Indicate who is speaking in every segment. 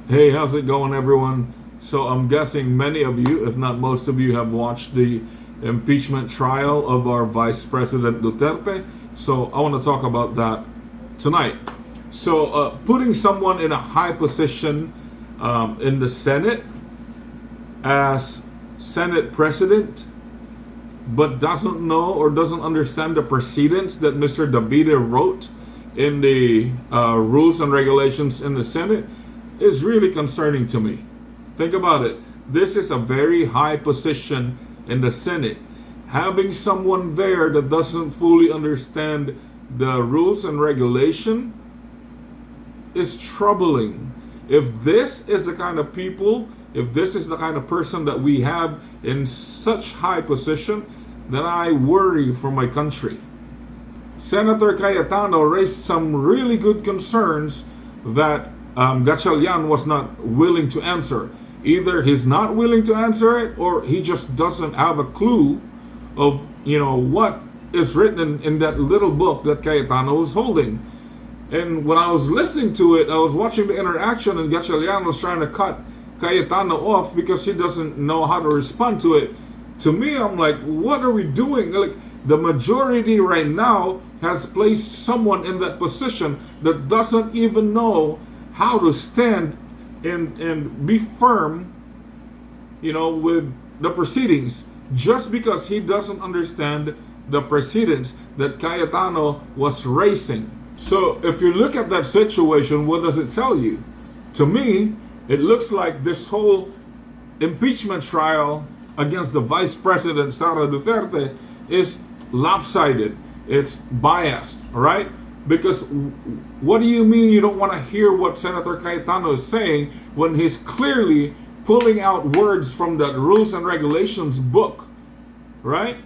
Speaker 1: Hey, how's it going, everyone? So, I'm guessing many of you, if not most of you, have watched the impeachment trial of our Vice President Duterte. So, I want to talk about that tonight. So, putting someone in a high position in the Senate as Senate President, but doesn't know or doesn't understand the precedents that Mr. Davide wrote in the rules and regulations in the Senate is really concerning to me. Think about it. This is a very high position in the Senate. Having someone there that doesn't fully understand the rules and regulation is troubling. If this is the kind of people, if this is the kind of person that we have in such high position, then I worry for my country. Senator Cayetano raised some really good concerns that Gatchalian was not willing to answer. Either he's not willing to answer it, or he just doesn't have a clue of what is written in that little book that Cayetano was holding. And when I was listening to it, I was watching the interaction, and Gatchalian was trying to cut Cayetano off because he doesn't know how to respond to it. To me, I'm like, what are we doing? Like, the majority right now has placed someone in that position that doesn't even know how to stand and be firm, with the proceedings, just because he doesn't understand the precedents that Cayetano was raising. So if you look at that situation, what does it tell you? To me, it looks like this whole impeachment trial against the Vice President Sara Duterte is lopsided. It's biased, right? Because what do you mean you don't want to hear what Senator Cayetano is saying when he's clearly pulling out words from the rules and regulations book, right?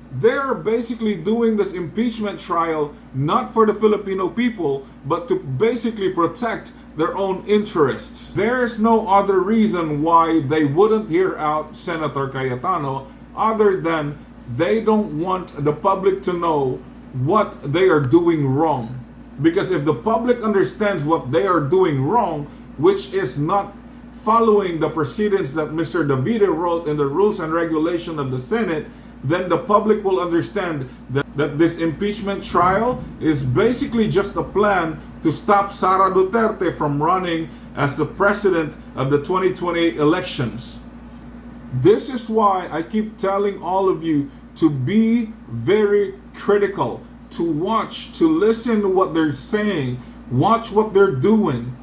Speaker 1: They're basically doing this impeachment trial not for the Filipino people, but to basically protect their own interests. There's no other reason why they wouldn't hear out Senator Cayetano other than they don't want the public to know what they are doing wrong. Because if the public understands what they are doing wrong, which is not following the precedents that Mr. Davide wrote in the rules and regulation of the Senate, then the public will understand that this impeachment trial is basically just a plan to stop Sara Duterte from running as the president of the 2028 elections. This is why I keep telling all of you to be very critical, to watch, to listen to what they're saying, watch what they're doing.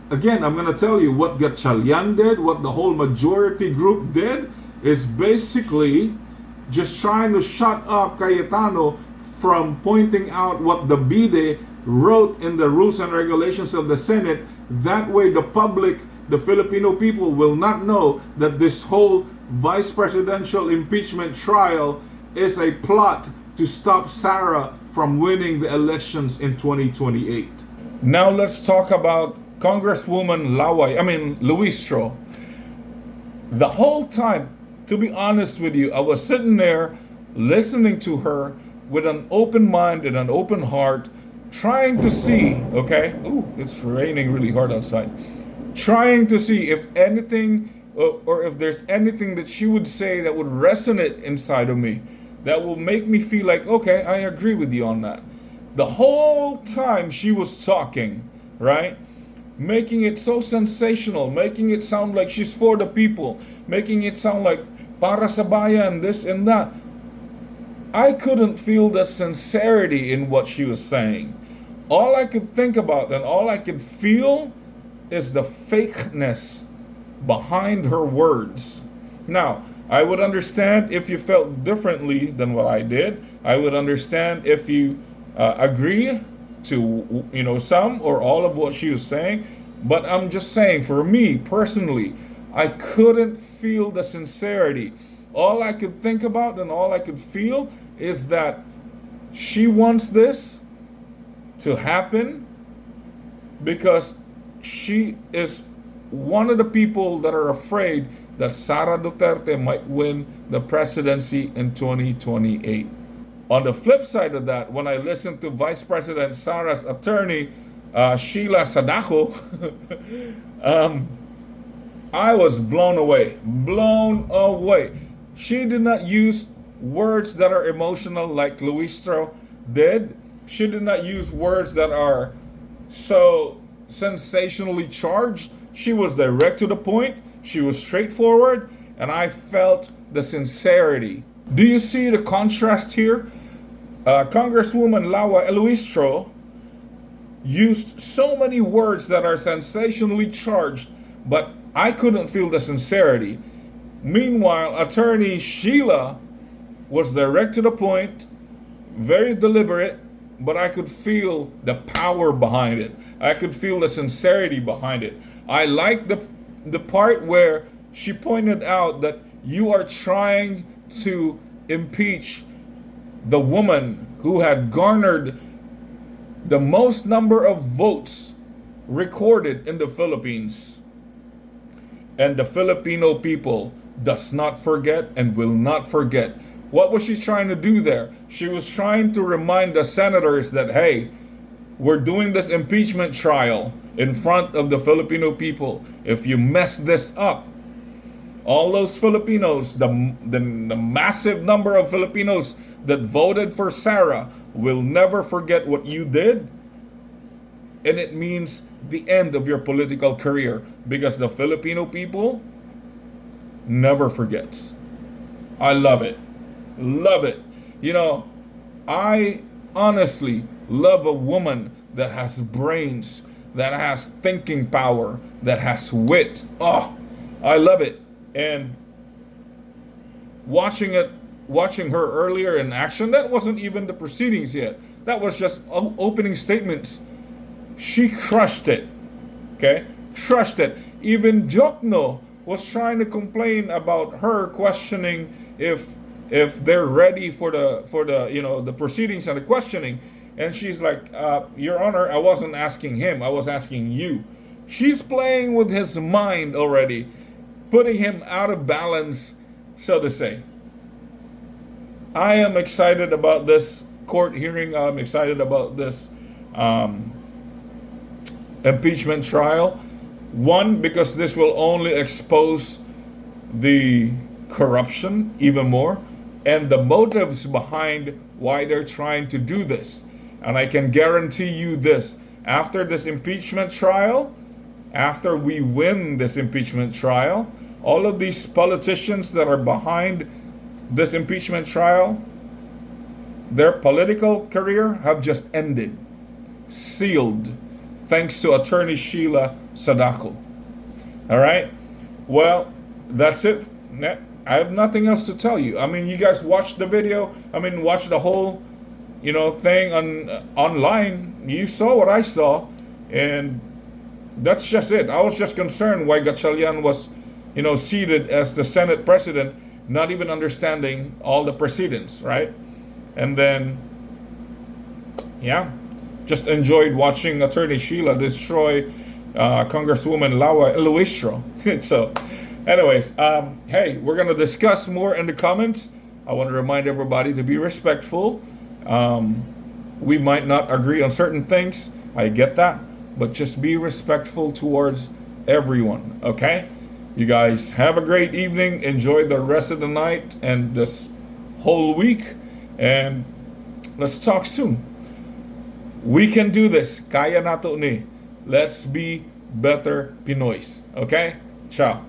Speaker 1: Again, I'm going to tell you what Gatchalian did, what the whole majority group did, is basically just trying to shut up Cayetano from pointing out what the BIDE wrote in the rules and regulations of the Senate. That way the public, the Filipino people, will not know that this whole vice presidential impeachment trial is a plot to stop Sara from winning the elections in 2028. Now let's talk about Congresswoman Luistro. The whole time, to be honest with you, I was sitting there listening to her with an open mind and an open heart, trying to see, okay? Ooh, it's raining really hard outside. Trying to see if anything, or if there's anything that she would say that would resonate inside of me, that will make me feel like, okay, I agree with you on that. The whole time she was talking, right? Making it so sensational, making it sound like she's for the people, making it sound like para sa bayan, this and that. I couldn't feel the sincerity in what she was saying. All I could think about and all I could feel is the fakeness behind her words. Now, I would understand if you felt differently than what I did. I would understand if you agree to some or all of what she was saying. But I'm just saying, for me personally, I couldn't feel the sincerity. All I could think about and all I could feel is that she wants this to happen because she is one of the people that are afraid that Sara Duterte might win the presidency in 2028. On the flip side of that, when I listened to Vice President Sara's attorney, Sheila Sadako, I was blown away. Blown away. She did not use words that are emotional like Luistro did. She did not use words that are so sensationally charged. She was direct to the point. She was straightforward. And I felt the sincerity. Do you see the contrast here? Congresswoman Lawa Eluistro used so many words that are sensationally charged, but I couldn't feel the sincerity. Meanwhile, Attorney Sheila was direct to the point, very deliberate, but I could feel the power behind it. I could feel the sincerity behind it. I liked the part where she pointed out that you are trying to impeach the woman who had garnered the most number of votes recorded in the Philippines. And the Filipino people does not forget and will not forget. What was she trying to do there? She was trying to remind the senators that, hey, we're doing this impeachment trial in front of the Filipino people. If you mess this up, all those Filipinos, the massive number of Filipinos that voted for Sarah will never forget what you did. And it means the end of your political career, because the Filipino people never forgets. I love it. Love it. You know, I honestly love a woman that has brains, that has thinking power, that has wit. Oh, I love it. And watching her earlier in action, that wasn't even the proceedings yet. That was just opening statements. She crushed it. Okay? Crushed it. Even Jokno was trying to complain about her questioning if they're ready for the proceedings and the questioning. And she's like, Your Honor, I wasn't asking him, I was asking you. She's playing with his mind already, putting him out of balance, so to say. I am excited about this court hearing. I'm excited about this impeachment trial. One, because this will only expose the corruption even more and the motives behind why they're trying to do this. And I can guarantee you this: after this impeachment trial, after we win this impeachment trial, all of these politicians that are behind this impeachment trial, their political career have just ended, sealed, thanks to Attorney Sheila Sadako. All right? Well, that's it. I have nothing else to tell you. I mean, you guys watched the video. I mean, watch the whole, thing online. You saw what I saw, and that's just it. I was just concerned why Gatchalian was, seated as the Senate president, not even understanding all the precedents, right? And then, just enjoyed watching Attorney Sheila destroy Congresswoman Lawa Eluistro. So, anyways, hey, we're going to discuss more in the comments. I want to remind everybody to be respectful. We might not agree on certain things. I get that. But just be respectful towards everyone, okay? You guys have a great evening. Enjoy the rest of the night and this whole week. And let's talk soon. We can do this. Kaya nato ni. Let's be better Pinoys. Okay? Ciao.